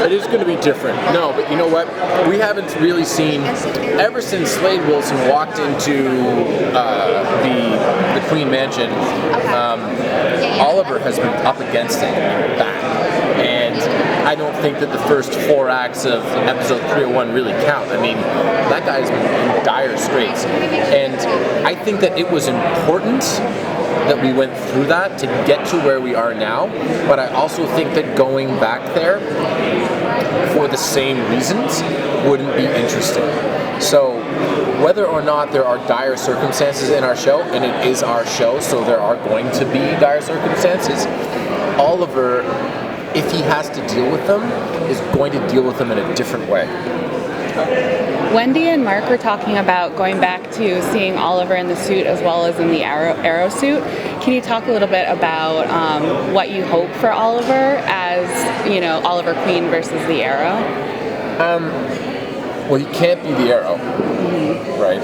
It is going to be different. No, but you know what? We haven't really seen, ever since Slade Wilson walked into the Queen Mansion, Oliver has been up against it back. And I don't think that the first 4 acts of episode 301 really count. I mean, that guy's in dire straits. And I think that it was important that we went through that to get to where we are now, but I also think that going back there for the same reasons wouldn't be interesting. So whether or not there are dire circumstances in our show, and it is our show, so there are going to be dire circumstances, Oliver, if he has to deal with them, is going to deal with them in a different way. Wendy and Mark were talking about going back to seeing Oliver in the suit as well as in the arrow suit. Can you talk a little bit about what you hope for Oliver as, you know, Oliver Queen versus the Arrow? Well, he can't be the Arrow, right?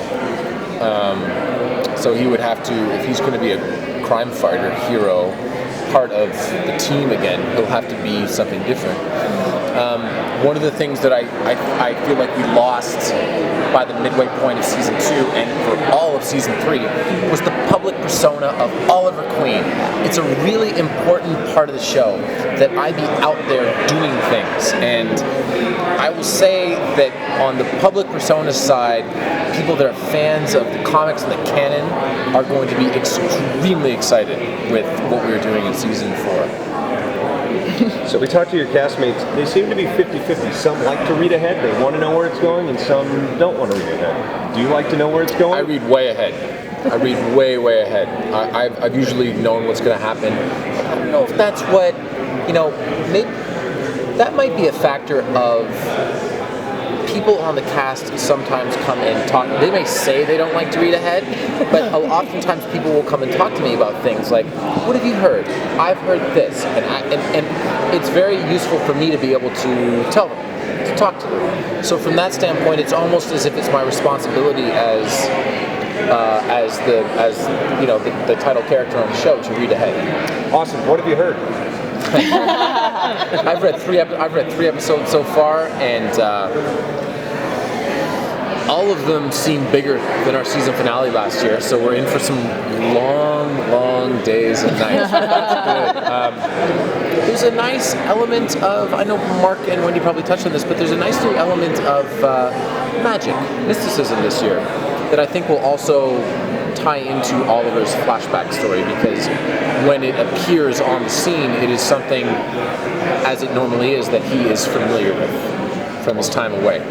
So he would have to, if he's going to be a crime fighter, hero, part of the team again, he'll have to be something different. One of the things that I feel like we lost by the midway point of season 2 and for all of season 3 was the public persona of Oliver Queen. It's a really important part of the show that I be out there doing things, and I will say that on the public persona side, people that are fans of the comics and the canon are going to be extremely excited with what we're doing in season 4. So we talked to your castmates. They seem to be 50-50. Some like to read ahead. They want to know where it's going, and some don't want to read ahead. Do you like to know where it's going? I read way ahead. I read way ahead. I've usually known what's going to happen. I don't know if that's what, you know, maybe that might be a factor of people on the cast sometimes come and talk. They may say they don't like to read ahead, but oftentimes people will come and talk to me about things like, what have you heard? I've heard this. And it's very useful for me to be able to tell them, to talk to them. So from that standpoint, it's almost as if it's my responsibility as you know, the title character on the show to read ahead. Awesome. What have you heard? I've read three episodes so far, and all of them seem bigger than our season finale last year. So we're in for some long days and nights. That's good. There's a nice element of, I know Mark and Wendy probably touched on this, but there's a nice new element of magic, mysticism this year that I think will also tie into Oliver's flashback story, because when it appears on the scene, it is something, as it normally is, that he is familiar with from his time away.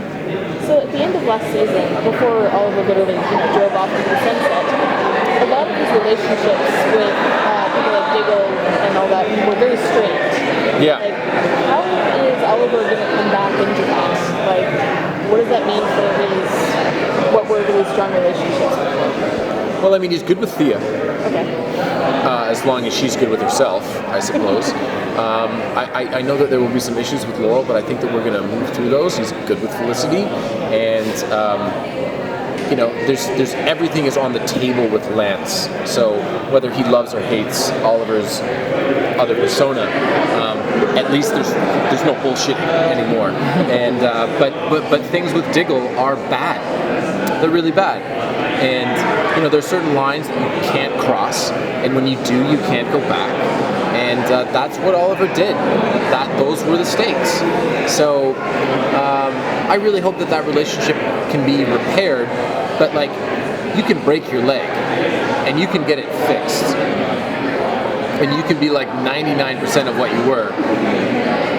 So at the end of last season, before Oliver literally drove off into the sunset, a lot of his relationships with people like Diggle and all that were very strange. Yeah. Like, how is Oliver going to come back into that? Like, what does that mean for what were really strong relationships? Well, I mean, he's good with Thea. Okay. As long as she's good with herself, I suppose. I know that there will be some issues with Laurel, but I think that we're going to move through those. He's good with Felicity, and you know, there's everything is on the table with Lance. So whether he loves or hates Oliver's other persona, at least there's no bullshitting anymore. And but things with Diggle are bad. They're really bad. And you know, there's certain lines that you can't cross, and when you do, you can't go back. And that's what Oliver did. Those were the stakes. So I really hope that relationship can be repaired. But like, you can break your leg, and you can get it fixed, and you can be like 99% of what you were,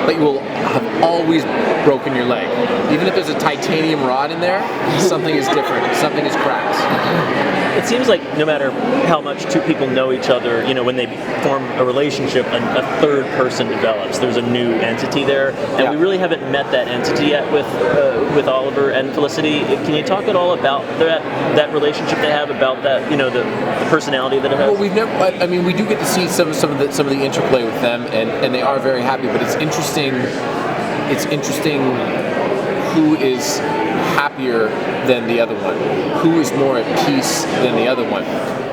but you will have always broken your leg. Even if there's a titanium rod in there, something is different. Something is cracked. It seems like no matter how much two people know each other, you know, when they form a relationship, a third person develops. There's a new entity there, and we really haven't met that entity yet with Oliver and Felicity. Can you talk at all about that relationship they have, about that, you know, the personality that it has? Well, we've never. I mean, we do get to see some of the interplay with them, and they are very happy. But it's interesting. It's interesting who is happier than the other one, who is more at peace than the other one.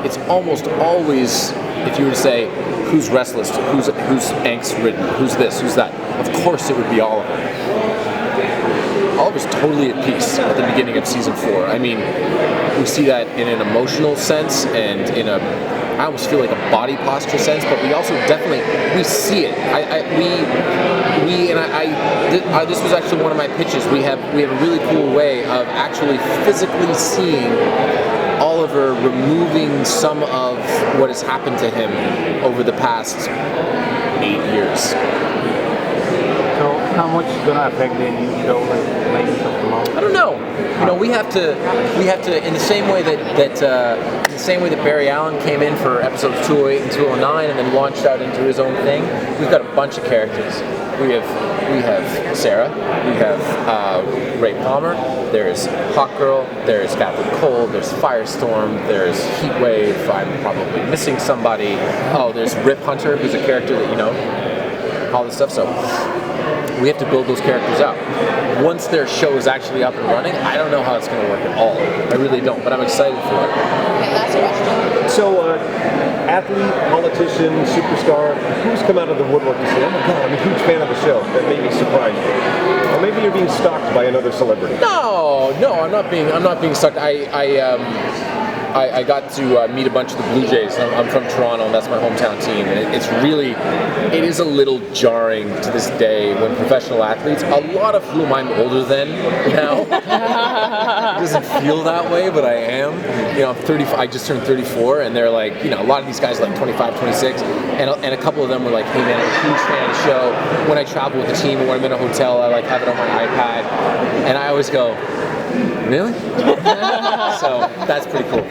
It's almost always, if you were to say, who's restless, who's angst-ridden, who's this, who's that, of course it would be Oliver. Oliver's totally at peace at the beginning of season 4. I mean, we see that in an emotional sense and in a, I almost feel like a body posture sense, but we also definitely, we see it. This was actually one of my pitches. We have a really cool way of actually physically seeing Oliver removing some of what has happened to him over the past 8 years. So how much is gonna affect the new show, like Legends of Tomorrow? I don't know. You know, we have to in the same way that Barry Allen came in for episodes 208 and 209 and then launched out into his own thing. We've got a bunch of characters. We have Sarah. We have Ray Palmer. There's Hawkgirl. There's Captain Cold. There's Firestorm. There's Heatwave. I'm probably missing somebody. Oh, there's Rip Hunter, who's a character that you know. All this stuff. So we have to build those characters out. Once their show is actually up and running, I don't know how it's going to work at all. I really don't, but I'm excited for it. Okay, last question. So, athlete, politician, superstar, who's come out of the woodwork and said, oh my god, I'm a huge fan of the show, that made me surprised you? Or maybe you're being stalked by another celebrity. No, I'm not being stuck. I got to meet a bunch of the Blue Jays. I'm from Toronto, and that's my hometown team. And it is a little jarring to this day when professional athletes, a lot of whom I'm older than now, it doesn't feel that way, but I am. You know, I'm 35. I just turned 34, and they're like, you know, a lot of these guys are like 25, 26, and a couple of them were like, hey man, I'm a huge fan of the show. When I travel with the team, and when I'm in a hotel, I like have it on my iPad, and I always go, really? So that's pretty cool.